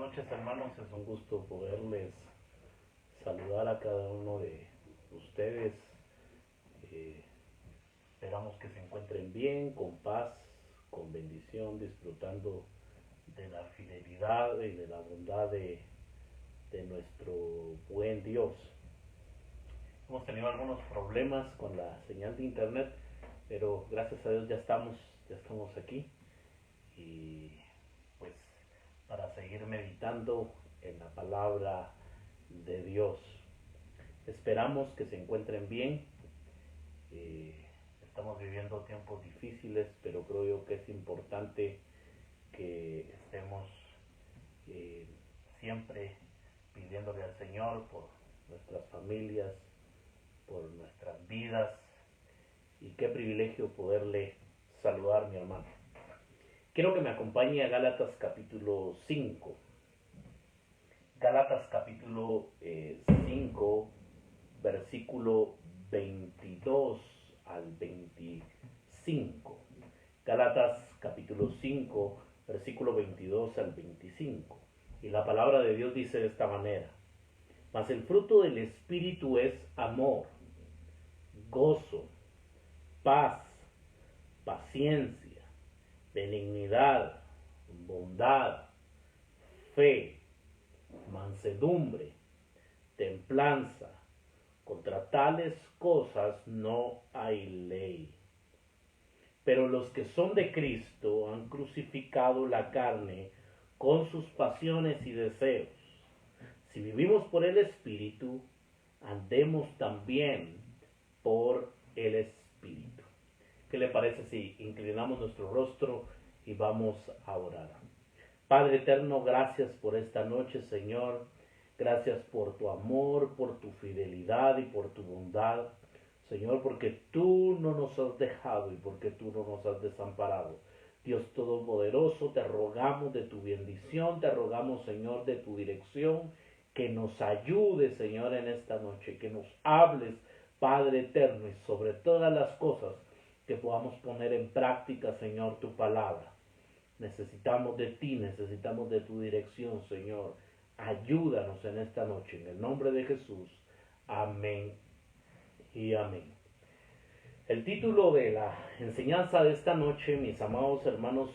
noches, hermanos. Es un gusto poderles saludar a cada uno de ustedes. Eh, Esperamos que se encuentren bien, con paz, con bendición, disfrutando de la fidelidad y de la bondad de nuestro buen Dios. Hemos tenido algunos problemas con la señal de internet, pero gracias a Dios ya estamos aquí. Y pues para seguir meditando en la palabra de Dios. Esperamos que se encuentren bien. Estamos viviendo tiempos difíciles, pero creo yo que es importante que estemos siempre pidiéndole al Señor por nuestras familias, por nuestras vidas. Y qué privilegio poderle saludar, mi hermano. Quiero que me acompañe a Gálatas capítulo 5. Gálatas capítulo 5, versículo 22 al 25. Gálatas capítulo 5, versículo 22 al 25. Y la palabra de Dios dice de esta manera: mas el fruto del Espíritu es amor, gozo, paz, paciencia, benignidad, bondad, fe, mansedumbre, templanza. Contra tales cosas no hay ley. Pero los que son de Cristo han crucificado la carne con sus pasiones y deseos. Si vivimos por el Espíritu, andemos también por el Espíritu. ¿Qué le parece si inclinamos nuestro rostro y vamos a orar? Padre eterno, gracias por esta noche, Señor. Gracias por tu amor, por tu fidelidad y por tu bondad. Señor, porque tú no nos has dejado y porque tú no nos has desamparado. Dios Todopoderoso, te rogamos de tu bendición, te rogamos, Señor, de tu dirección, que nos ayude, Señor, en esta noche, que nos hables, Padre eterno, y sobre todas las cosas que podamos poner en práctica, Señor, tu palabra. Necesitamos de ti, necesitamos de tu dirección, Señor. Ayúdanos en esta noche, en el nombre de Jesús. Amén y amén. El título de la enseñanza de esta noche, mis amados hermanos,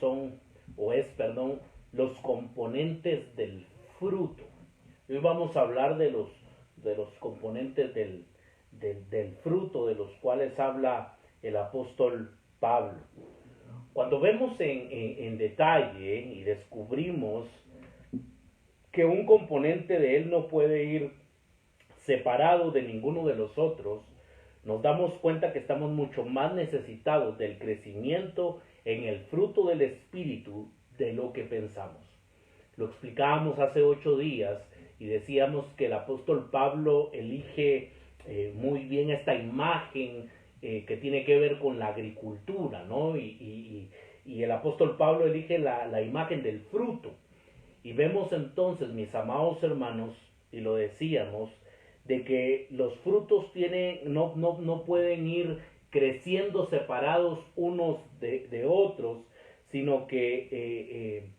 los componentes del fruto. Hoy vamos a hablar de los componentes del fruto, de los cuales habla el apóstol Pablo. Cuando vemos en detalle y descubrimos que un componente de él no puede ir separado de ninguno de los otros, nos damos cuenta que estamos mucho más necesitados del crecimiento en el fruto del Espíritu de lo que pensamos. Lo explicábamos hace 8 días y decíamos que el apóstol Pablo elige muy bien esta imagen que tiene que ver con la agricultura, ¿no? Y el apóstol Pablo elige la imagen del fruto. Y vemos entonces, mis amados hermanos, y lo decíamos, de que los frutos no pueden ir creciendo separados unos de otros, sino que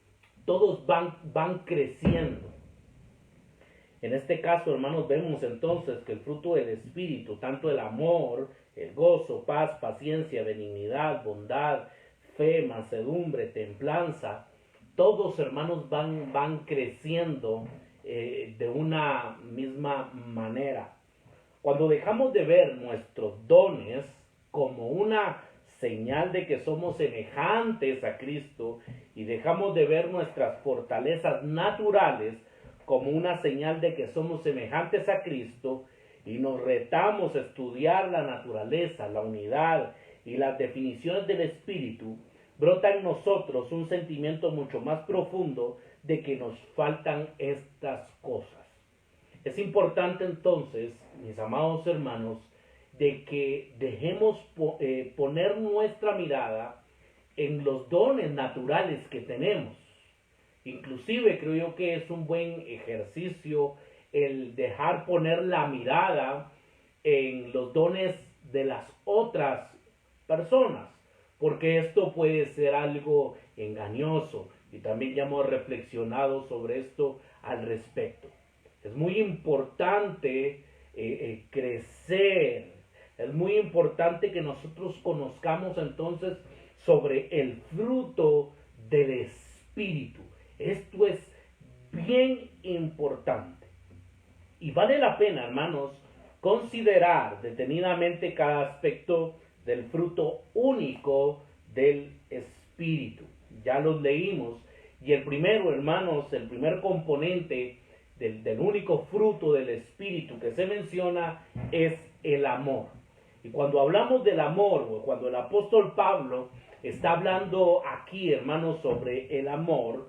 todos van creciendo. En este caso, hermanos, vemos entonces que el fruto del Espíritu, tanto el amor, el gozo, paz, paciencia, benignidad, bondad, fe, mansedumbre, templanza, todos, hermanos, van creciendo de una misma manera. Cuando dejamos de ver nuestros dones como una señal de que somos semejantes a Cristo y dejamos de ver nuestras fortalezas naturales como una señal de que somos semejantes a Cristo y nos retamos a estudiar la naturaleza, la unidad y las definiciones del Espíritu, brota en nosotros un sentimiento mucho más profundo de que nos faltan estas cosas. Es importante entonces, mis amados hermanos, de que dejemos poner nuestra mirada en los dones naturales que tenemos. Inclusive creo yo que es un buen ejercicio el dejar poner la mirada en los dones de las otras personas, porque esto puede ser algo engañoso y también ya hemos reflexionado sobre esto al respecto. Es muy importante crecer, es muy importante que nosotros conozcamos entonces sobre el fruto del Espíritu. Esto es bien importante. Y vale la pena, hermanos, considerar detenidamente cada aspecto del fruto único del Espíritu. Ya los leímos. Y el primero, hermanos, el primer componente del único fruto del Espíritu que se menciona es el amor. Y cuando hablamos del amor, o cuando el apóstol Pablo está hablando aquí, hermanos, sobre el amor,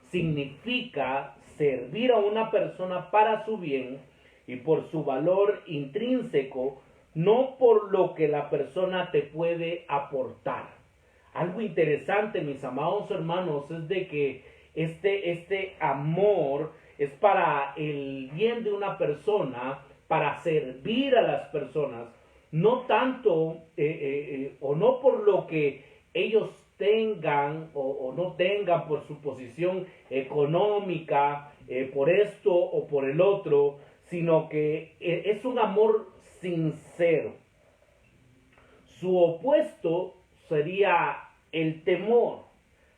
significa servir a una persona para su bien y por su valor intrínseco, no por lo que la persona te puede aportar. Algo interesante, mis amados hermanos, es de que este amor es para el bien de una persona, para servir a las personas, no tanto o no por lo que ellos tengan o no tengan por su posición económica, por esto o por el otro, sino que es un amor sincero. Su opuesto sería el temor,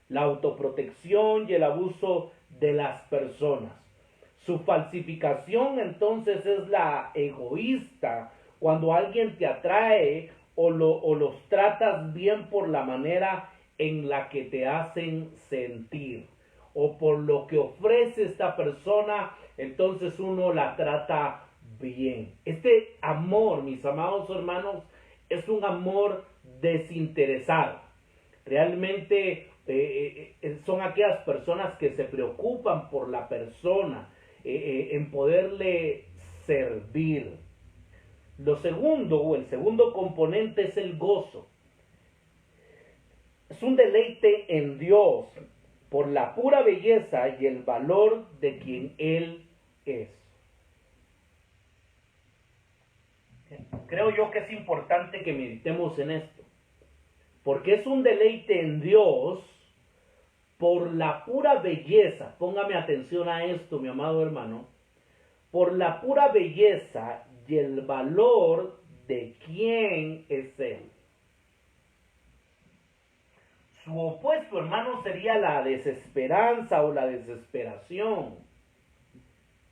la autoprotección y el abuso de las personas. Su falsificación entonces es la egoísta, cuando alguien te atrae o los tratas bien por la manera en la que te hacen sentir o por lo que ofrece esta persona, entonces uno la trata bien. Este amor, mis amados hermanos, es un amor desinteresado. Realmente son aquellas personas que se preocupan por la persona, en poderle servir. Lo segundo, o el segundo componente, es el gozo. Es un deleite en Dios por la pura belleza y el valor de quien Él es. Creo yo que es importante que meditemos en esto, porque es un deleite en Dios por la pura belleza. Póngame atención a esto, mi amado hermano. Por la pura belleza y el valor de quién es Él. Su opuesto, hermano, sería la desesperanza o la desesperación.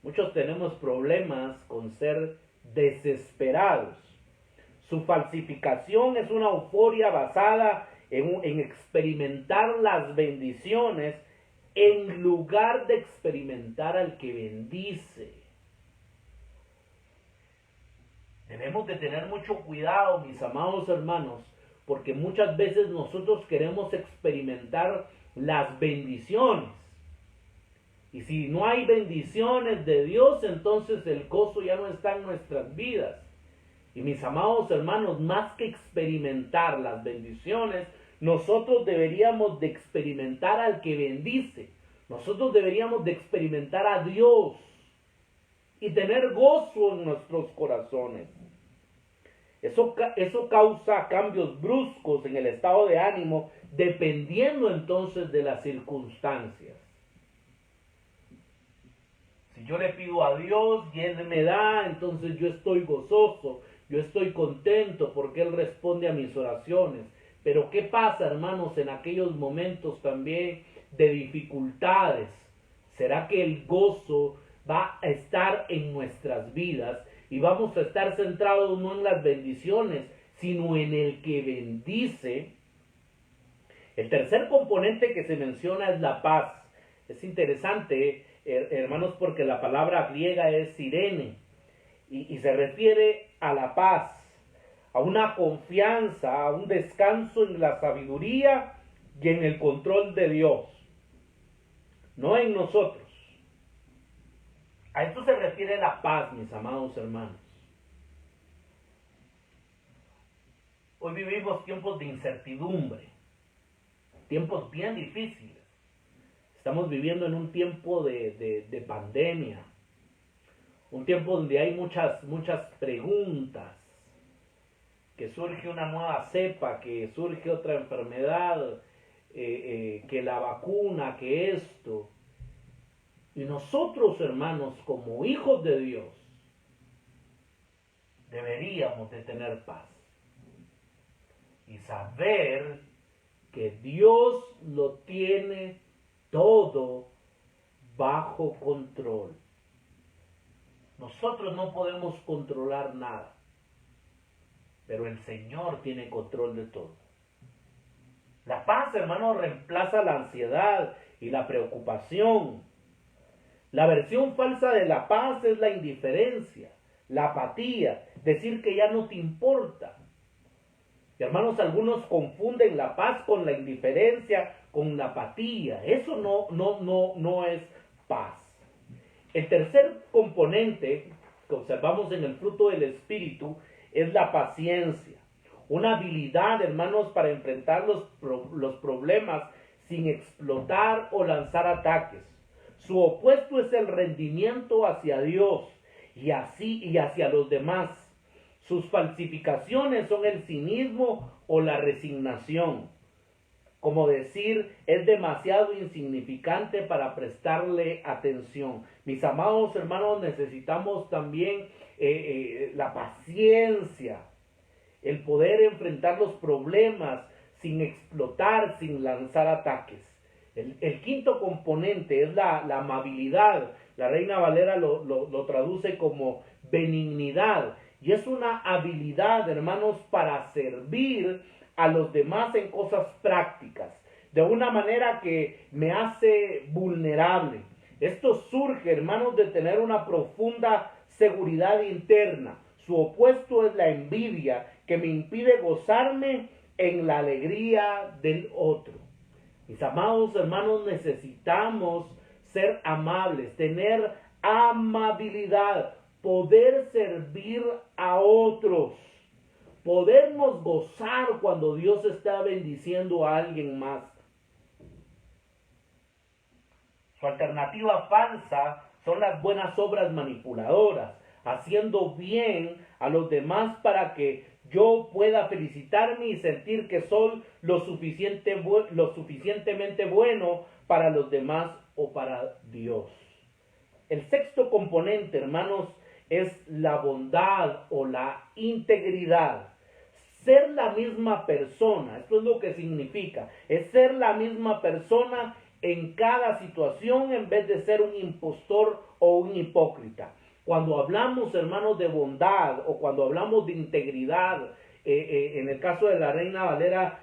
Muchos tenemos problemas con ser desesperados. Su falsificación es una euforia basada en experimentar las bendiciones en lugar de experimentar al que bendice. Debemos de tener mucho cuidado, mis amados hermanos, porque muchas veces nosotros queremos experimentar las bendiciones. Y si no hay bendiciones de Dios, entonces el gozo ya no está en nuestras vidas. Y mis amados hermanos, más que experimentar las bendiciones, nosotros deberíamos de experimentar al que bendice. Nosotros deberíamos de experimentar a Dios y tener gozo en nuestros corazones. Eso causa cambios bruscos en el estado de ánimo, dependiendo entonces de las circunstancias. Si yo le pido a Dios y Él me da, entonces yo estoy gozoso, yo estoy contento porque Él responde a mis oraciones. Pero ¿qué pasa, hermanos, en aquellos momentos también de dificultades? ¿Será que el gozo va a estar en nuestras vidas y vamos a estar centrados no en las bendiciones, sino en el que bendice? El tercer componente que se menciona es la paz. Es interesante, hermanos, porque la palabra griega es Irene y se refiere a la paz, a una confianza, a un descanso en la sabiduría y en el control de Dios, no en nosotros. A esto se refiere la paz, mis amados hermanos. Hoy vivimos tiempos de incertidumbre, tiempos bien difíciles. Estamos viviendo en un tiempo de pandemia, un tiempo donde hay muchas preguntas, que surge una nueva cepa, que surge otra enfermedad, que la vacuna, que esto. Y nosotros, hermanos, como hijos de Dios, deberíamos de tener paz y saber que Dios lo tiene todo bajo control. Nosotros no podemos controlar nada, pero el Señor tiene control de todo. La paz, hermano, reemplaza la ansiedad y la preocupación. La versión falsa de la paz es la indiferencia, la apatía, decir que ya no te importa. Y hermanos, algunos confunden la paz con la indiferencia, con la apatía. Eso no es paz. El tercer componente que observamos en el fruto del Espíritu es la paciencia. Una habilidad, hermanos, para enfrentar los problemas sin explotar o lanzar ataques. Su opuesto es el rendimiento hacia Dios y hacia los demás. Sus falsificaciones son el cinismo o la resignación. Como decir, es demasiado insignificante para prestarle atención. Mis amados hermanos, necesitamos también la paciencia, el poder enfrentar los problemas sin explotar, sin lanzar ataques. El quinto componente es la amabilidad. La Reina Valera lo traduce como benignidad. Y es una habilidad, hermanos, para servir a los demás en cosas prácticas, de una manera que me hace vulnerable. Esto surge, hermanos, de tener una profunda seguridad interna. Su opuesto es la envidia, que me impide gozarme en la alegría del otro. Mis amados hermanos, necesitamos ser amables, tener amabilidad, poder servir a otros, podernos gozar cuando Dios está bendiciendo a alguien más. Su alternativa falsa son las buenas obras manipuladoras, haciendo bien a los demás para que yo pueda felicitarme y sentir que soy lo suficientemente bueno para los demás o para Dios. El sexto componente, hermanos, es la bondad o la integridad. Ser la misma persona, esto es lo que significa, es ser la misma persona en cada situación en vez de ser un impostor o un hipócrita. Cuando hablamos, hermanos, de bondad o cuando hablamos de integridad, en el caso de la Reina Valera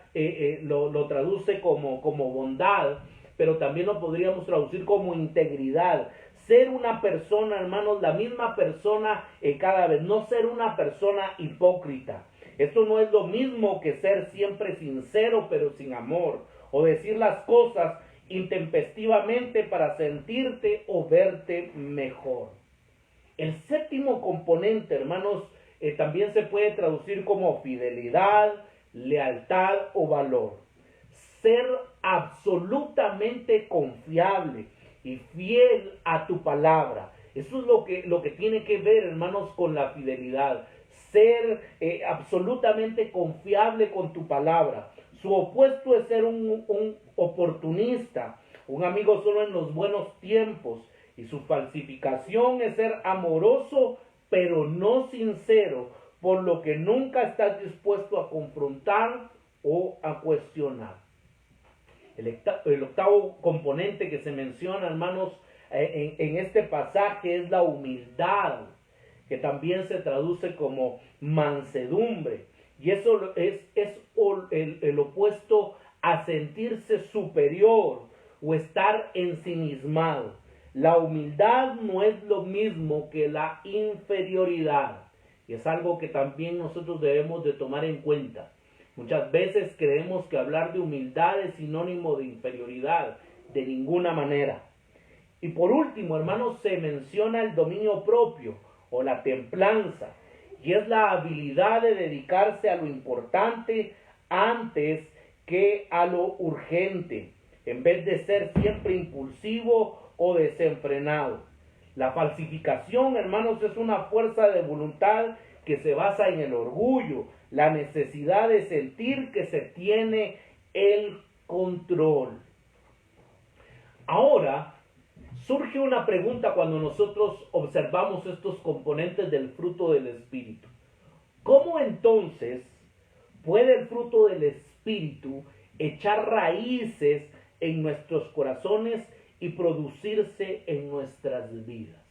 lo traduce como bondad, pero también lo podríamos traducir como integridad. Ser una persona, hermanos, la misma persona cada vez, no ser una persona hipócrita. Esto no es lo mismo que ser siempre sincero pero sin amor, o decir las cosas intempestivamente para sentirte o verte mejor. El séptimo componente, hermanos, también se puede traducir como fidelidad, lealtad o valor. Ser absolutamente confiable y fiel a tu palabra. Eso es lo que tiene que ver, hermanos, con la fidelidad. Ser absolutamente confiable con tu palabra. Su opuesto es ser un oportunista, un amigo solo en los buenos tiempos. Y su falsificación es ser amoroso, pero no sincero, por lo que nunca estás dispuesto a confrontar o a cuestionar. El octavo componente que se menciona, hermanos, en este pasaje es la humildad, que también se traduce como mansedumbre. Y eso es el opuesto a sentirse superior o estar ensimismado. La humildad no es lo mismo que la inferioridad. Y es algo que también nosotros debemos de tomar en cuenta. Muchas veces creemos que hablar de humildad es sinónimo de inferioridad. De ninguna manera. Y por último, hermanos, se menciona el dominio propio o la templanza. Y es la habilidad de dedicarse a lo importante antes que a lo urgente, en vez de ser siempre impulsivo o desenfrenado. La falsificación, hermanos, es una fuerza de voluntad que se basa en el orgullo, la necesidad de sentir que se tiene el control. Ahora, surge una pregunta cuando nosotros observamos estos componentes del fruto del Espíritu. ¿Cómo entonces puede el fruto del Espíritu echar raíces en nuestros corazones y producirse en nuestras vidas?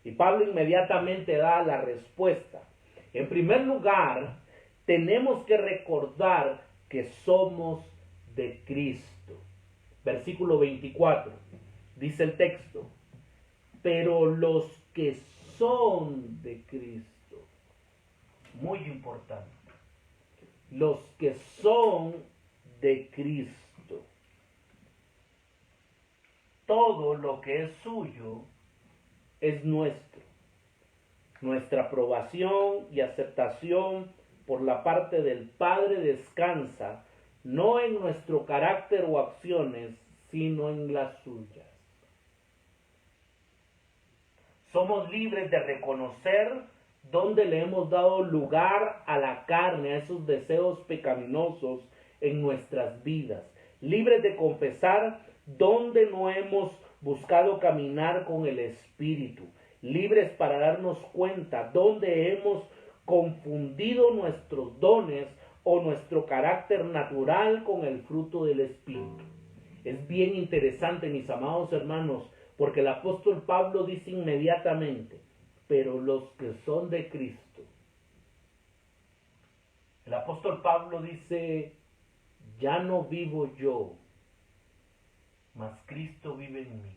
Y Pablo inmediatamente da la respuesta. En primer lugar, tenemos que recordar que somos de Cristo. Versículo 24, dice el texto, pero los que son de Cristo, muy importante, los que son de Cristo, todo lo que es suyo es nuestro. Nuestra aprobación y aceptación por la parte del Padre descansa no en nuestro carácter o acciones, sino en las suyas. Somos libres de reconocer dónde le hemos dado lugar a la carne, a esos deseos pecaminosos en nuestras vidas. Libres de confesar dónde no hemos buscado caminar con el Espíritu. Libres para darnos cuenta dónde hemos confundido nuestros dones o nuestro carácter natural con el fruto del Espíritu. Es bien interesante, mis amados hermanos, porque el apóstol Pablo dice inmediatamente, pero los que son de Cristo. El apóstol Pablo dice, ya no vivo yo, mas Cristo vive en mí.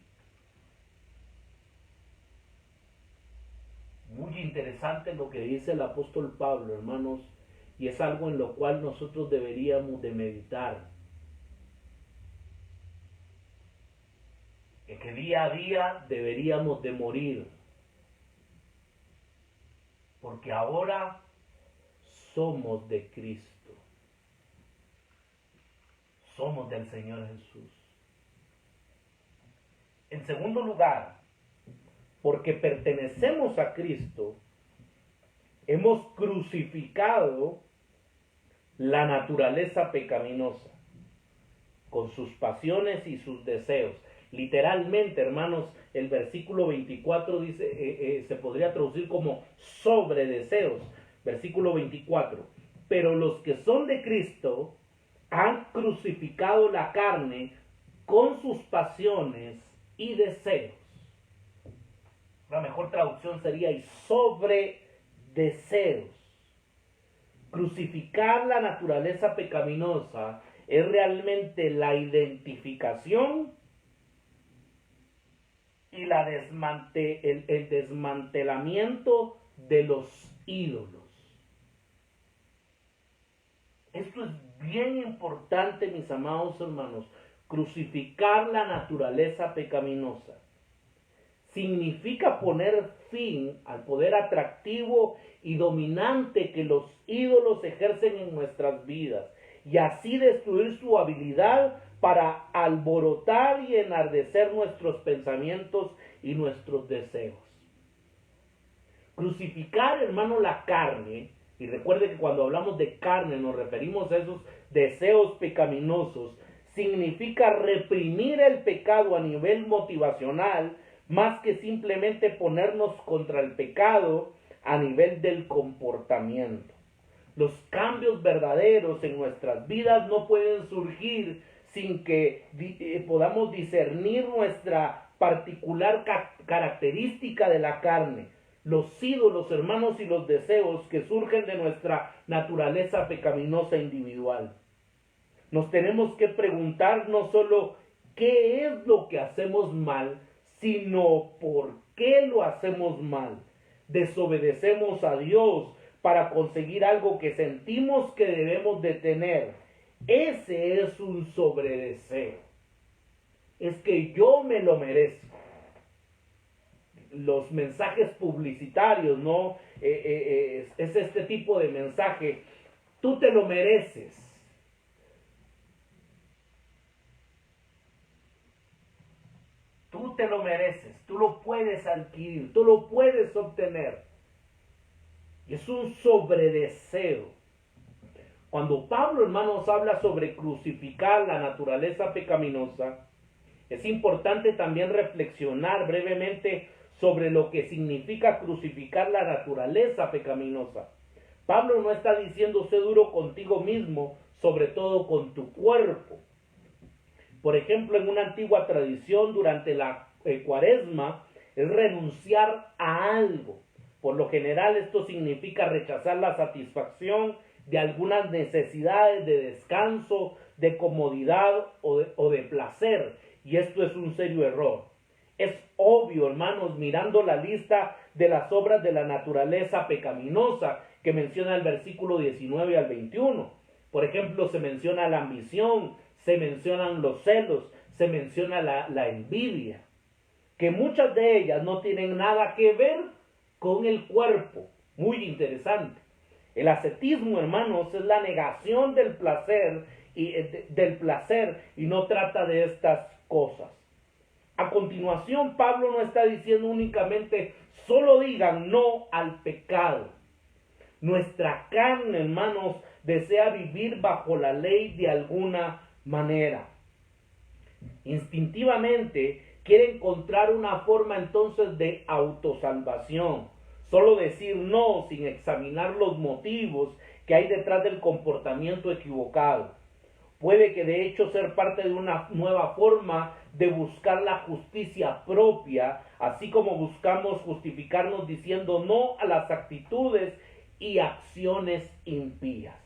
Muy interesante lo que dice el apóstol Pablo, hermanos, y es algo en lo cual nosotros deberíamos de meditar. Que día a día deberíamos de morir, porque ahora somos de Cristo, somos del Señor Jesús. En segundo lugar, porque pertenecemos a Cristo, hemos crucificado la naturaleza pecaminosa con sus pasiones y sus deseos. Literalmente, hermanos, el versículo 24 dice, se podría traducir como sobre deseos. Versículo 24. Pero los que son de Cristo han crucificado la carne con sus pasiones y deseos. La mejor traducción sería y sobre deseos. Crucificar la naturaleza pecaminosa es realmente la identificación y el desmantelamiento de los ídolos. Esto es bien importante, mis amados hermanos. Crucificar la naturaleza pecaminosa significa poner fin al poder atractivo y dominante que los ídolos ejercen en nuestras vidas y así destruir su habilidad para alborotar y enardecer nuestros pensamientos y nuestros deseos. Crucificar, hermano, la carne, y recuerde que cuando hablamos de carne nos referimos a esos deseos pecaminosos, significa reprimir el pecado a nivel motivacional más que simplemente ponernos contra el pecado a nivel del comportamiento. Los cambios verdaderos en nuestras vidas no pueden surgir sin que podamos discernir nuestra particular característica de la carne, los ídolos, hermanos, y los deseos que surgen de nuestra naturaleza pecaminosa individual. Nos tenemos que preguntar no solo qué es lo que hacemos mal, sino por qué lo hacemos mal. Desobedecemos a Dios para conseguir algo que sentimos que debemos de tener. Ese es un sobredeseo. Es que yo me lo merezco. Los mensajes publicitarios, ¿no? Es este tipo de mensaje. Tú te lo mereces. Tú te lo mereces. Tú lo puedes adquirir. Tú lo puedes obtener. Es un sobredeseo. Cuando Pablo, hermanos, habla sobre crucificar la naturaleza pecaminosa, es importante también reflexionar brevemente sobre lo que significa crucificar la naturaleza pecaminosa. Pablo no está diciendo sé duro contigo mismo, sobre todo con tu cuerpo. Por ejemplo, en una antigua tradición durante la cuaresma es renunciar a algo. Por lo general esto significa rechazar la satisfacción de algunas necesidades de descanso, de comodidad o de placer. Y esto es un serio error. Es obvio, hermanos, mirando la lista de las obras de la naturaleza pecaminosa que menciona el versículo 19 al 21. Por ejemplo, se menciona la ambición, se mencionan los celos, se menciona la envidia, que muchas de ellas no tienen nada que ver con el cuerpo. Muy interesante. El ascetismo, hermanos, es la negación del placer y no trata de estas cosas. A continuación, Pablo no está diciendo únicamente solo digan no al pecado. Nuestra carne, hermanos, desea vivir bajo la ley de alguna manera. Instintivamente quiere encontrar una forma entonces de autosalvación. Solo decir no sin examinar los motivos que hay detrás del comportamiento equivocado. Puede que de hecho ser parte de una nueva forma de buscar la justicia propia, así como buscamos justificarnos diciendo no a las actitudes y acciones impías.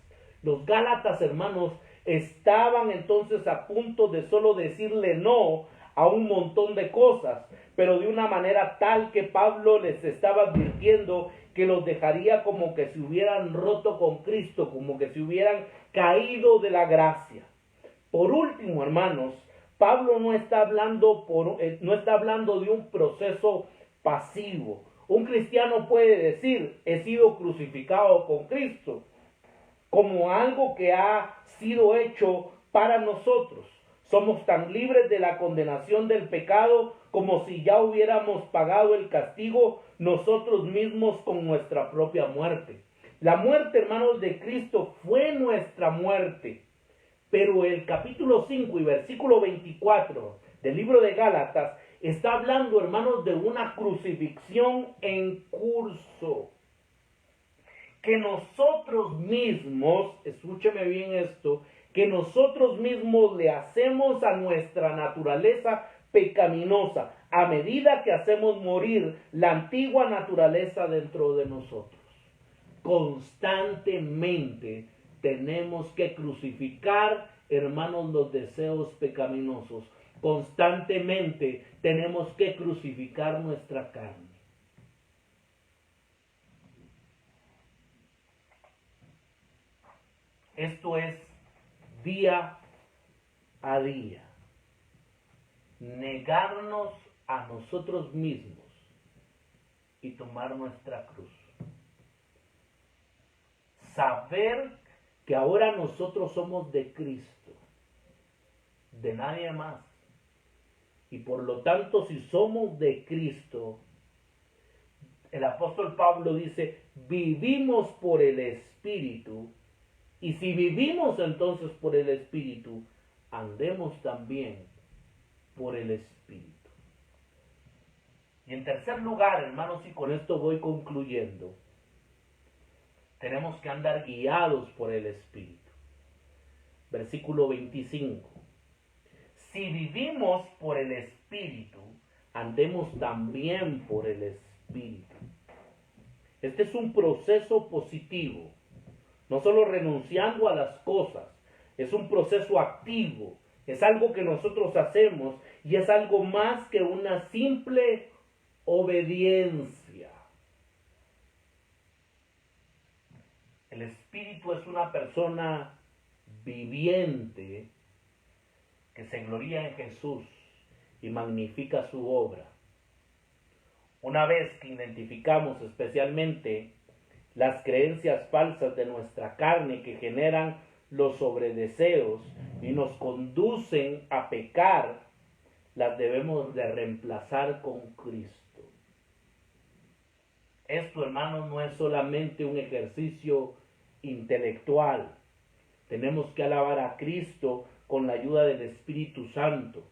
Los Gálatas, hermanos, estaban entonces a punto de solo decirle no a un montón de cosas, pero de una manera tal que Pablo les estaba advirtiendo que los dejaría como que se hubieran roto con Cristo, como que se hubieran caído de la gracia. Por último, hermanos, Pablo no está hablando de un proceso pasivo. Un cristiano puede decir, he sido crucificado con Cristo, como algo que ha sido hecho para nosotros. Somos tan libres de la condenación del pecado como si ya hubiéramos pagado el castigo nosotros mismos con nuestra propia muerte. La muerte, hermanos, de Cristo fue nuestra muerte. Pero el capítulo 5 y versículo 24 del libro de Gálatas está hablando, hermanos, de una crucifixión en curso. Que nosotros mismos, escúcheme bien esto, que nosotros mismos le hacemos a nuestra naturaleza pecaminosa a medida que hacemos morir la antigua naturaleza dentro de nosotros. Constantemente tenemos que crucificar, hermanos, los deseos pecaminosos. Constantemente tenemos que crucificar nuestra carne. Esto es día a día. Negarnos a nosotros mismos y tomar nuestra cruz. Saber que ahora nosotros somos de Cristo, de nadie más. Y por lo tanto, si somos de Cristo, el apóstol Pablo dice, vivimos por el Espíritu. Y si vivimos entonces por el Espíritu, andemos también por el Espíritu. Y en tercer lugar, hermanos, y con esto voy concluyendo, tenemos que andar guiados por el Espíritu. Versículo 25. Si vivimos por el Espíritu, andemos también por el Espíritu. Este es un proceso positivo. No solo renunciando a las cosas, es un proceso activo, es algo que nosotros hacemos y es algo más que una simple obediencia. El Espíritu es una persona viviente que se gloria en Jesús y magnifica su obra. Una vez que identificamos especialmente las creencias falsas de nuestra carne que generan los sobredeseos y nos conducen a pecar, las debemos de reemplazar con Cristo. Esto, hermanos, no es solamente un ejercicio intelectual, Tenemos que alabar a Cristo con la ayuda del Espíritu Santo,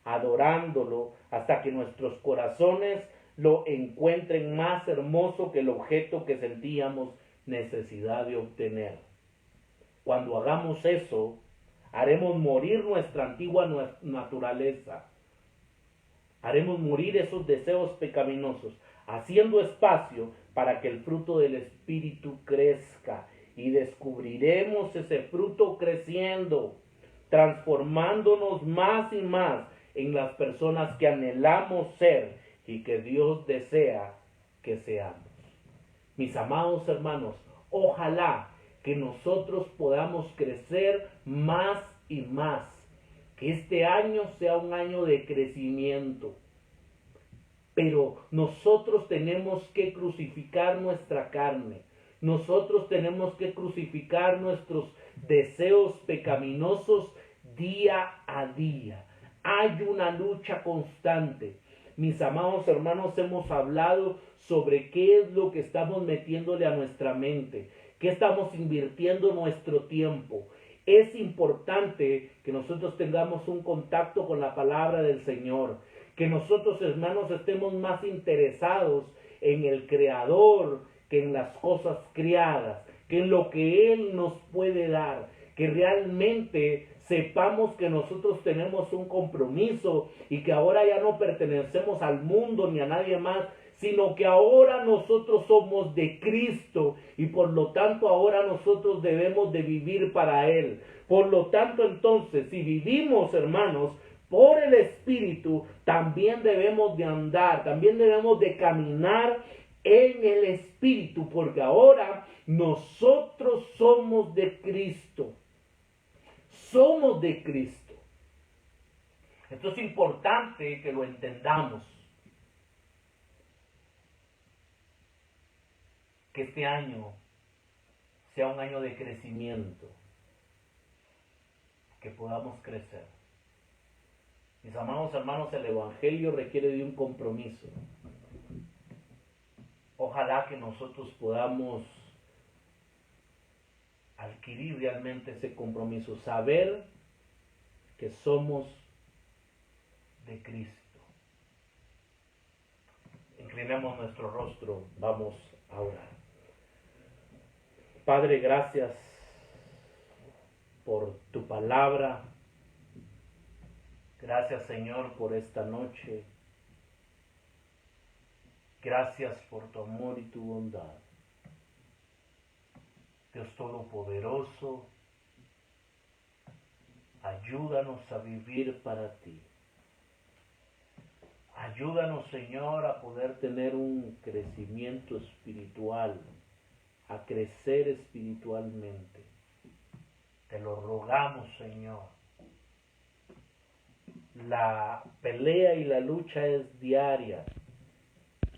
adorándolo hasta que nuestros corazones lo encuentren más hermoso que el objeto que sentíamos necesidad de obtener. Cuando hagamos eso, haremos morir nuestra antigua naturaleza. Haremos morir esos deseos pecaminosos, haciendo espacio para que el fruto del Espíritu crezca. Y descubriremos ese fruto creciendo, transformándonos más y más en las personas que anhelamos ser y que Dios desea que seamos. Mis amados hermanos, ojalá que nosotros podamos crecer más y más. Que este año sea un año de crecimiento. Pero nosotros tenemos que crucificar nuestra carne. Nosotros tenemos que crucificar nuestros deseos pecaminosos día a día. Hay una lucha constante. Mis amados hermanos, hemos hablado sobre qué es lo que estamos metiéndole a nuestra mente, qué estamos invirtiendo nuestro tiempo. Es importante que nosotros tengamos un contacto con la palabra del Señor, que nosotros, hermanos, estemos más interesados en el Creador que en las cosas creadas, que en lo que Él nos puede dar, que realmente sepamos que nosotros tenemos un compromiso y que ahora ya no pertenecemos al mundo ni a nadie más, sino que ahora nosotros somos de Cristo y por lo tanto ahora nosotros debemos de vivir para Él. Por lo tanto, entonces, si vivimos, hermanos, por el Espíritu, también debemos de andar, también debemos de caminar en el Espíritu, porque ahora nosotros somos de Cristo. Somos de Cristo. Esto es importante que lo entendamos. Que este año sea un año de crecimiento. Que podamos crecer. Mis amados hermanos, el Evangelio requiere de un compromiso. Ojalá que nosotros podamos adquirir realmente ese compromiso, saber que somos de Cristo. Inclinemos nuestro rostro, vamos a orar. Padre, gracias por tu palabra. Gracias, Señor, por esta noche. Gracias por tu amor y tu bondad. Dios Todopoderoso, ayúdanos a vivir para ti. Ayúdanos, Señor, a poder tener un crecimiento espiritual, a crecer espiritualmente. Te lo rogamos, Señor. La pelea y la lucha es diaria,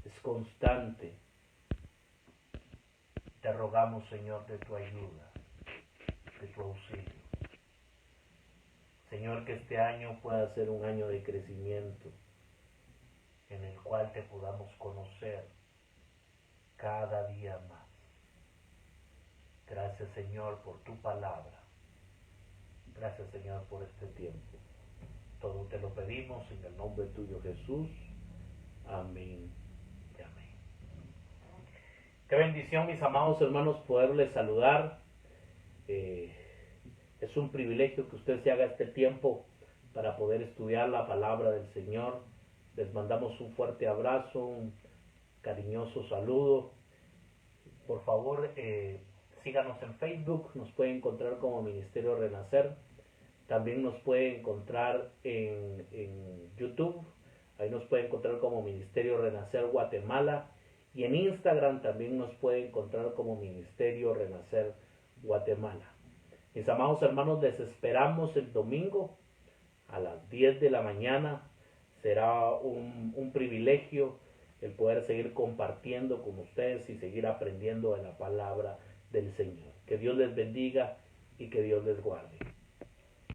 es constante. Te rogamos, Señor, de tu ayuda, de tu auxilio. Señor, que este año pueda ser un año de crecimiento, en el cual te podamos conocer cada día más. Gracias, Señor, por tu palabra. Gracias, Señor, por este tiempo. Todo te lo pedimos en el nombre tuyo, Jesús. Amén y amén. Qué bendición, mis amados hermanos, poderles saludar. Es un privilegio que usted se haga este tiempo para poder estudiar la palabra del Señor. Les mandamos un fuerte abrazo, un cariñoso saludo. Por favor, síganos en Facebook, nos puede encontrar como Ministerio Renacer. También nos puede encontrar en YouTube, ahí nos puede encontrar como Ministerio Renacer Guatemala. Y en Instagram también nos puede encontrar como Ministerio Renacer Guatemala. Mis amados hermanos, les esperamos el domingo a las 10 de la mañana. Será un privilegio el poder seguir compartiendo con ustedes y seguir aprendiendo de la palabra del Señor. Que Dios les bendiga y que Dios les guarde.